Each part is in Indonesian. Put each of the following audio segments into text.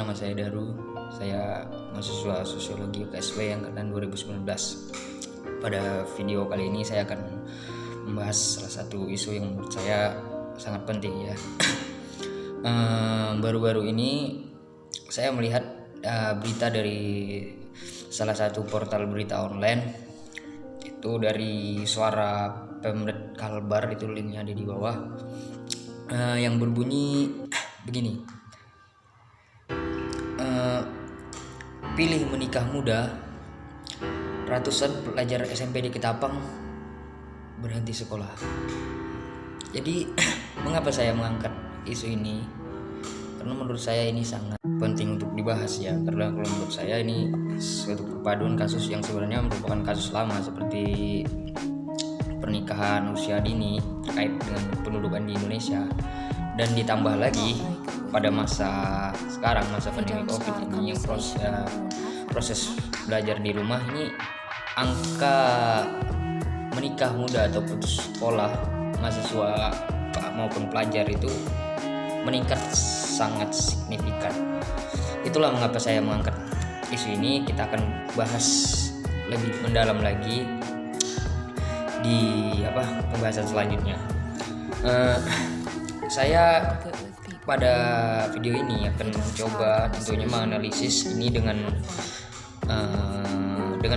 nama saya Daru. Saya mahasiswa Sosiologi UKSW angkatan 2019. Pada video kali ini saya akan membahas salah satu isu yang menurut saya sangat penting ya. Baru-baru ini saya melihat berita dari salah satu portal berita online, itu dari Suara Pemret Kalbar, itu linknya ada di bawah, yang berbunyi begini. Pilih menikah muda, ratusan pelajar SMP di Ketapang berhenti sekolah. Jadi mengapa saya mengangkat isu ini? Karena menurut saya ini sangat penting untuk dibahas ya. Karena kalau menurut saya ini suatu perpaduan kasus yang sebenarnya merupakan kasus lama, seperti pernikahan usia dini terkait dengan pendudukan di Indonesia, dan ditambah lagi pada masa sekarang, masa pandemi COVID ini, yang proses belajar di rumah ini, angka menikah muda atau putus sekolah mahasiswa maupun pelajar itu meningkat sangat signifikan. Itulah mengapa saya mengangkat isu ini. Kita akan bahas lebih mendalam lagi di pembahasan selanjutnya. Saya pada video ini akan mencoba tentunya menganalisis ini dengan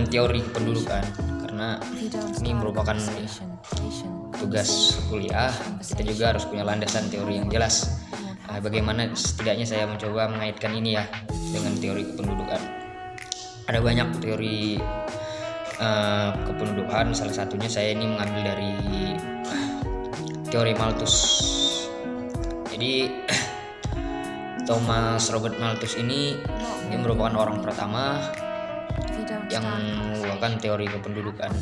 teori kependudukan, karena ini merupakan tugas kuliah. Kita juga harus punya landasan teori yang jelas. Bagaimana setidaknya saya mencoba mengaitkan ini ya dengan teori kependudukan. Ada banyak teori kependudukan, salah satunya saya ini mengambil dari teori Malthus. Jadi Thomas Robert Malthus ini merupakan orang pertama yang mengeluarkan teori kependudukan.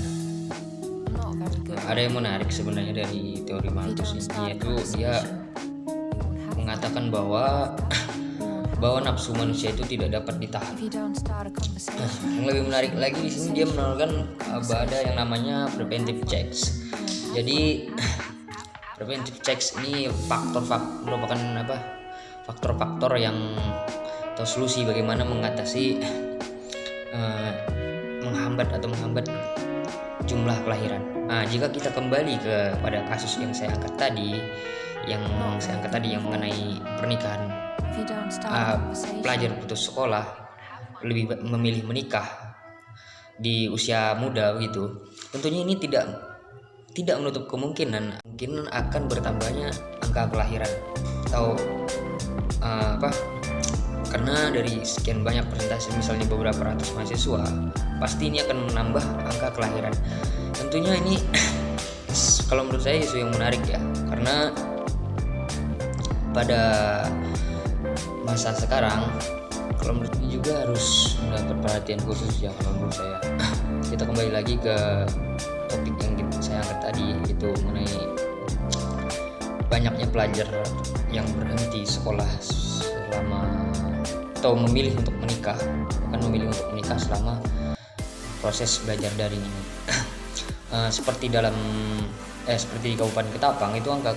Ada yang menarik sebenarnya dari teori Malthus ini, yaitu dia mengatakan bahwa nafsu manusia itu tidak dapat ditahan. Yang lebih menarik lagi di sini, dia menawarkan ada yang namanya preventive checks. Jadi preventive checks ini merupakan faktor-faktor yang atau solusi bagaimana mengatasi menghambat jumlah kelahiran. Jika kita kembali kepada kasus yang saya angkat tadi, yang mengenai pernikahan, pelajar putus sekolah lebih memilih menikah di usia muda begitu. Tentunya ini tidak menutup kemungkinan akan bertambahnya angka kelahiran atau karena dari sekian banyak persentase, misalnya beberapa ratus mahasiswa, pasti ini akan menambah angka kelahiran. Tentunya ini kalau menurut saya isu yang menarik ya, karena pada masa sekarang kalau menurut saya juga harus mendapat perhatian khusus ya. Kalau menurut saya kita kembali lagi ke topik yang saya angkat tadi, itu mengenai banyaknya pelajar yang berhenti sekolah memilih untuk menikah selama proses belajar daring ini. Seperti di Kabupaten Ketapang, itu angka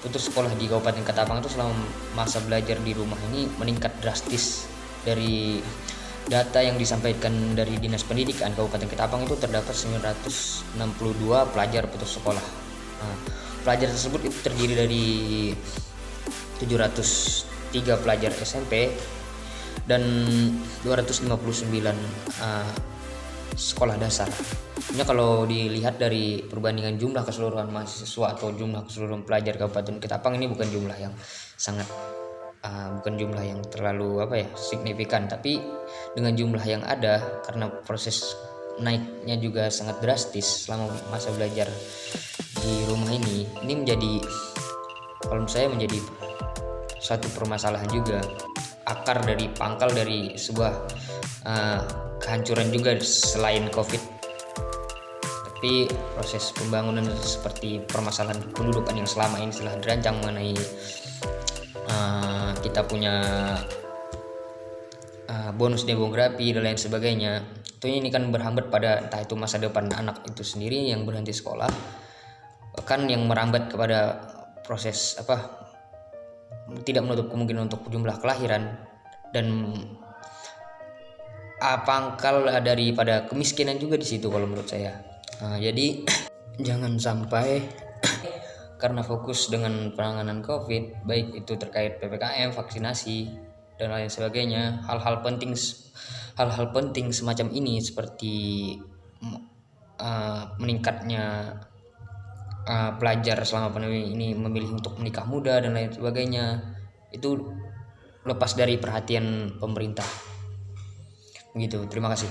putus sekolah di Kabupaten Ketapang itu selama masa belajar di rumah ini meningkat drastis. Dari data yang disampaikan dari Dinas Pendidikan Kabupaten Ketapang, itu terdapat 962 pelajar putus sekolah. Pelajar tersebut itu terdiri dari 703 pelajar SMP dan 259 sekolah dasar. Ini kalau dilihat dari perbandingan jumlah keseluruhan mahasiswa atau jumlah keseluruhan pelajar Kabupaten Ketapang, ini bukan jumlah yang terlalu signifikan, tapi dengan jumlah yang ada, karena proses naiknya juga sangat drastis selama masa belajar di rumah ini menjadi, kalau menurut saya, menjadi suatu permasalahan juga, pangkal dari sebuah kehancuran juga selain COVID. Tapi proses pembangunan seperti permasalahan pendudukan yang selama ini telah dirancang mengenai kita punya bonus demografi dan lain sebagainya, tentunya ini kan berhambat pada entah itu masa depan anak itu sendiri yang berhenti sekolah, bahkan yang merambat kepada proses tidak menutup kemungkinan untuk jumlah kelahiran dan pangkal daripada kemiskinan juga di situ kalau menurut saya. Jadi jangan sampai karena fokus dengan penanganan COVID, baik itu terkait PPKM, vaksinasi dan lain sebagainya, hal-hal penting semacam ini seperti meningkatnya pelajar selama pandemi ini memilih untuk menikah muda dan lain sebagainya, itu lepas dari perhatian pemerintah. Begitu, terima kasih.